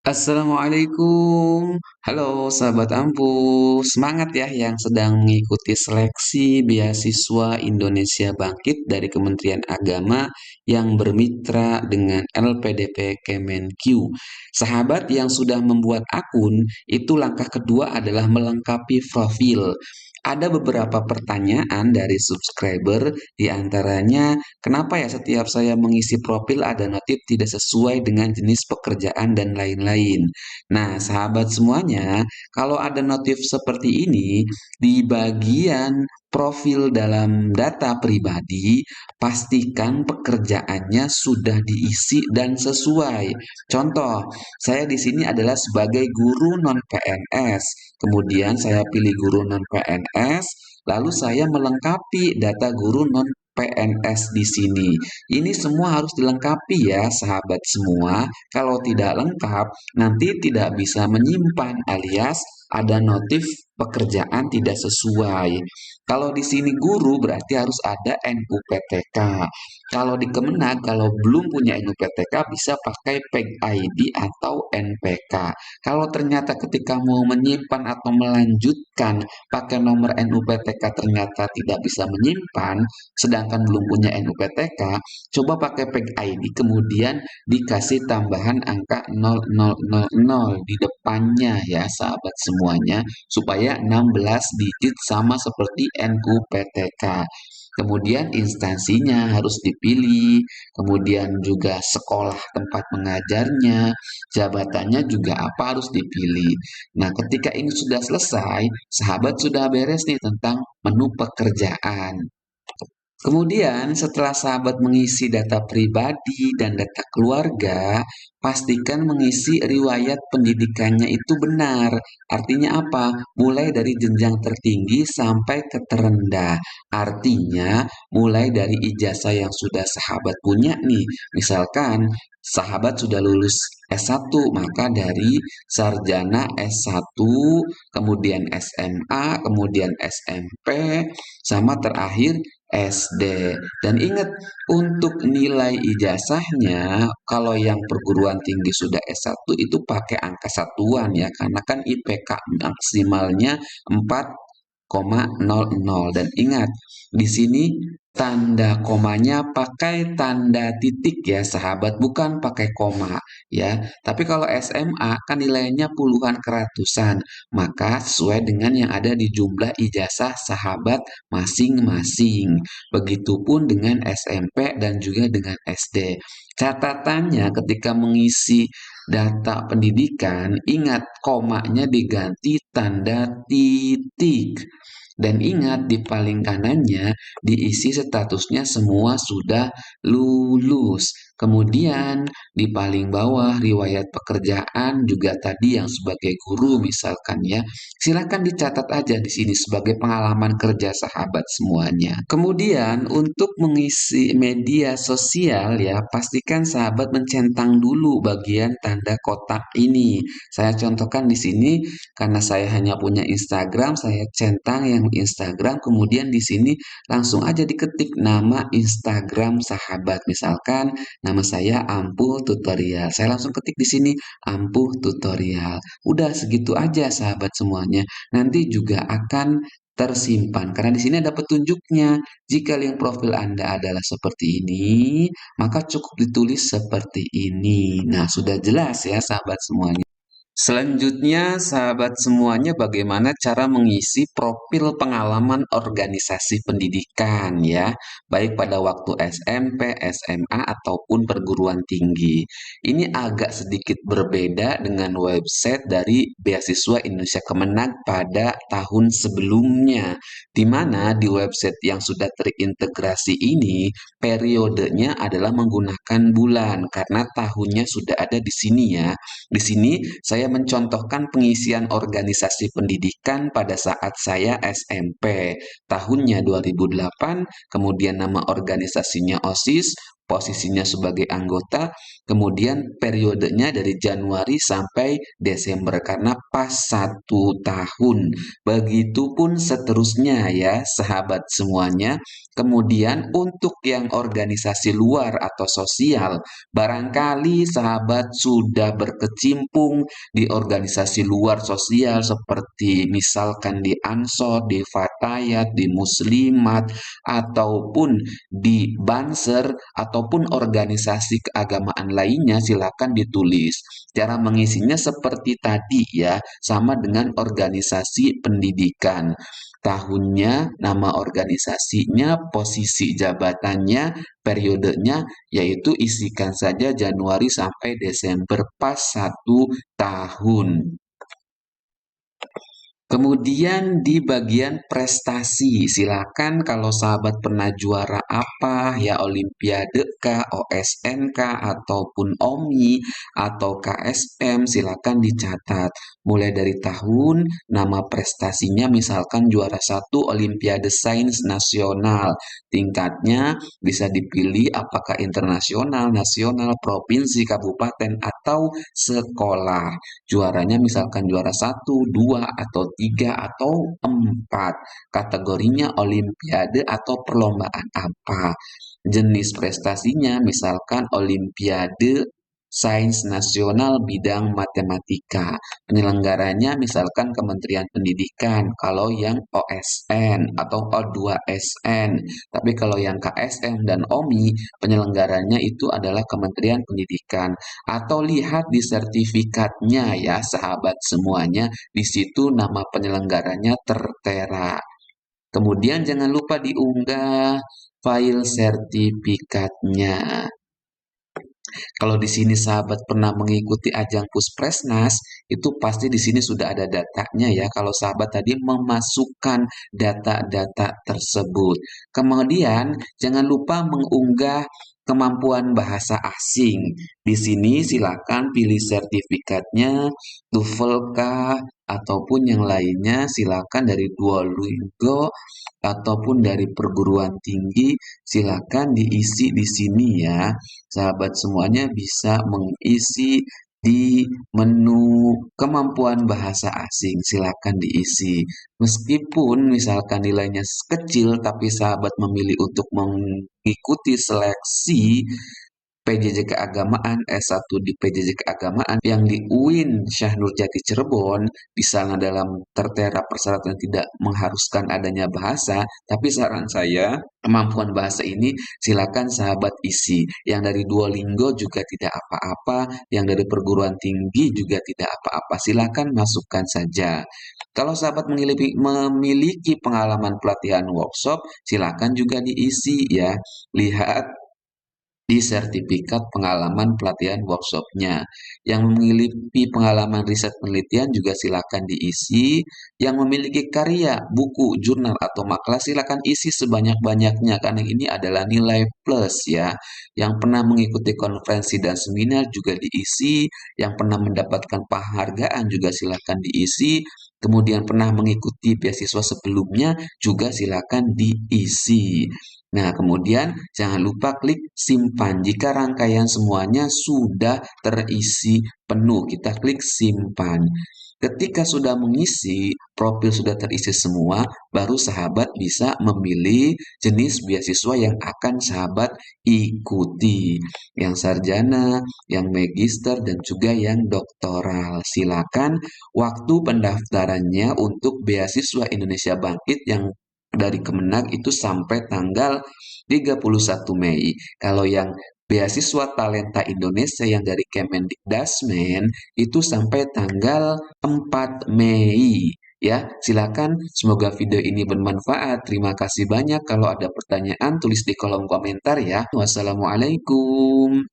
Assalamualaikum. Halo sahabat Ampuh. Semangat ya yang sedang mengikuti seleksi beasiswa Indonesia Bangkit dari Kementerian Agama yang bermitra dengan LPDP Kemenq. Sahabat yang sudah membuat akun, itu langkah kedua adalah melengkapi profil. Ada beberapa pertanyaan dari subscriber, di antaranya, kenapa ya setiap saya mengisi profil ada notif tidak sesuai dengan jenis pekerjaan dan lain-lain. Nah, sahabat semuanya, kalau ada notif seperti ini, di bagian profil dalam data pribadi, pastikan pekerjaannya sudah diisi dan sesuai. Contoh, saya di sini adalah sebagai guru non-PNS. Kemudian saya pilih guru non-PNS, lalu saya melengkapi data guru non-PNS di sini. Ini semua harus dilengkapi ya, sahabat semua. Kalau tidak lengkap, nanti tidak bisa menyimpan alias ada notif pekerjaan tidak sesuai. Kalau di sini guru berarti harus ada NUPTK. Kalau di Kemenag, kalau belum punya NUPTK bisa pakai PEG ID atau NPK. Kalau ternyata ketika mau menyimpan atau melanjutkan pakai nomor NUPTK ternyata tidak bisa menyimpan, sedangkan belum punya NUPTK, coba pakai PEG ID kemudian dikasih tambahan angka 0000 di depannya ya sahabat semuanya supaya 16 digit sama seperti NUPTK. Kemudian instansinya harus dipilih, kemudian juga sekolah tempat mengajarnya, jabatannya juga apa harus dipilih. Nah, ketika ini sudah selesai, sahabat sudah beres nih tentang menu pekerjaan. Kemudian, setelah sahabat mengisi data pribadi dan data keluarga, pastikan mengisi riwayat pendidikannya itu benar. Artinya apa? Mulai dari jenjang tertinggi sampai ke terendah. Artinya, mulai dari ijazah yang sudah sahabat punya nih. Misalkan, sahabat sudah lulus S1, maka dari sarjana S1, kemudian SMA, kemudian SMP, sama terakhir SD. Dan ingat, untuk nilai ijazahnya, kalau yang perguruan tinggi sudah S1 itu pakai angka satuan ya, karena kan IPK maksimalnya 4,00. Dan ingat, di sini tanda komanya pakai tanda titik ya sahabat, bukan pakai koma ya. Tapi kalau SMA kan nilainya puluhan ke ratusan, maka sesuai dengan yang ada di jumlah ijazah sahabat masing-masing. Begitupun dengan SMP dan juga dengan SD. Catatannya ketika mengisi data pendidikan, ingat komanya diganti tanda titik. Dan ingat di paling kanannya diisi statusnya semua sudah lulus. Kemudian di paling bawah riwayat pekerjaan juga tadi yang sebagai guru misalkan ya. Silakan dicatat aja di sini sebagai pengalaman kerja sahabat semuanya. Kemudian untuk mengisi media sosial ya, pastikan sahabat mencentang dulu bagian tanda kotak ini. Saya contohkan di sini karena saya hanya punya Instagram, saya centang yang Instagram, kemudian di sini langsung aja diketik nama Instagram sahabat. Misalkan nama saya Ampuh Tutorial. Saya langsung ketik di sini Ampuh Tutorial. Udah segitu aja sahabat semuanya. Nanti juga akan tersimpan karena di sini ada petunjuknya. Jika link profil Anda adalah seperti ini, maka cukup ditulis seperti ini. Nah, sudah jelas ya sahabat semuanya. Selanjutnya, sahabat semuanya, bagaimana cara mengisi profil pengalaman organisasi pendidikan ya, baik pada waktu SMP, SMA, ataupun perguruan tinggi. Ini agak sedikit berbeda dengan website dari Beasiswa Indonesia Kemenag pada tahun sebelumnya, di mana di website yang sudah terintegrasi ini, periodenya adalah menggunakan bulan, karena tahunnya sudah ada di sini ya. Di sini saya mencontohkan pengisian organisasi pendidikan pada saat saya SMP. Tahunnya 2008, kemudian nama organisasinya OSIS, posisinya sebagai anggota, kemudian periodenya dari Januari sampai Desember karena pas 1 tahun. Begitupun seterusnya ya, sahabat semuanya. Kemudian untuk yang organisasi luar atau sosial, barangkali sahabat sudah berkecimpung di organisasi luar sosial seperti misalkan di Ansor, di Fatayat, di Muslimat, ataupun di Banser, ataupun organisasi keagamaan lainnya, silakan ditulis. Cara mengisinya seperti tadi ya, sama dengan organisasi pendidikan. Tahunnya, nama organisasinya, posisi jabatannya, periodenya, yaitu isikan saja Januari sampai Desember pas 1 tahun. Kemudian di bagian prestasi, silakan kalau sahabat pernah juara apa, ya Olimpiade kah, OSN kah, ataupun OMI, atau KSM, silakan dicatat. Mulai dari tahun, nama prestasinya misalkan juara 1 Olimpiade Sains Nasional. Tingkatnya bisa dipilih apakah internasional, nasional, provinsi, kabupaten, atau sekolah. Juaranya misalkan juara 1, 2, atau 3, atau 4. Kategorinya olimpiade atau perlombaan apa. Jenis prestasinya misalkan olimpiade Sains Nasional bidang matematika. Penyelenggaranya misalkan Kementerian Pendidikan kalau yang OSN atau O2SN. Tapi kalau yang KSM dan OMI, penyelenggaranya itu adalah Kementerian Pendidikan. Atau lihat di sertifikatnya ya sahabat semuanya, di situ nama penyelenggaranya tertera. Kemudian jangan lupa diunggah file sertifikatnya. Kalau di sini sahabat pernah mengikuti ajang Puspresnas, itu pasti di sini sudah ada datanya ya. Kalau sahabat tadi memasukkan data-data tersebut. Kemudian jangan lupa mengunggah kemampuan bahasa asing. Di sini silakan pilih sertifikatnya, TOEFL kah, ataupun yang lainnya silakan dari Duolingo ataupun dari perguruan tinggi, silakan diisi di sini ya. Sahabat semuanya bisa mengisi di menu kemampuan bahasa asing, silakan diisi. Meskipun misalkan nilainya kecil, tapi sahabat memilih untuk mengikuti seleksi PJJ Keagamaan, S1 di PJJ Keagamaan yang di UIN Syah Nurjati Cirebon, misalnya dalam tertera persyaratan tidak mengharuskan adanya bahasa, tapi saran saya, kemampuan bahasa ini silakan sahabat isi. Yang dari Duolingo juga tidak apa-apa, yang dari perguruan tinggi juga tidak apa-apa, silakan masukkan saja. Kalau sahabat memiliki pengalaman pelatihan workshop, silakan juga diisi ya. Lihat di sertifikat pengalaman pelatihan workshopnya. Yang memiliki pengalaman riset penelitian juga silakan diisi. Yang memiliki karya, buku, jurnal, atau makalah silakan isi sebanyak-banyaknya karena ini adalah nilai plus ya. Yang pernah mengikuti konferensi dan seminar juga diisi. Yang pernah mendapatkan penghargaan juga silakan diisi. Kemudian pernah mengikuti beasiswa sebelumnya juga silakan diisi. Nah, kemudian jangan lupa klik simpan. Jika rangkaian semuanya sudah terisi penuh, kita klik simpan. Ketika sudah mengisi, profil sudah terisi semua, baru sahabat bisa memilih jenis beasiswa yang akan sahabat ikuti. Yang sarjana, yang magister, dan juga yang doktoral. Silakan waktu pendaftarannya untuk beasiswa Indonesia Bangkit yang dari Kemenag itu sampai tanggal 31 Mei. Kalau yang beasiswa Talenta Indonesia yang dari Kemendikdasmen itu sampai tanggal 4 Mei. Ya, silakan. Semoga video ini bermanfaat. Terima kasih banyak. Kalau ada pertanyaan, tulis di kolom komentar ya. Wassalamualaikum.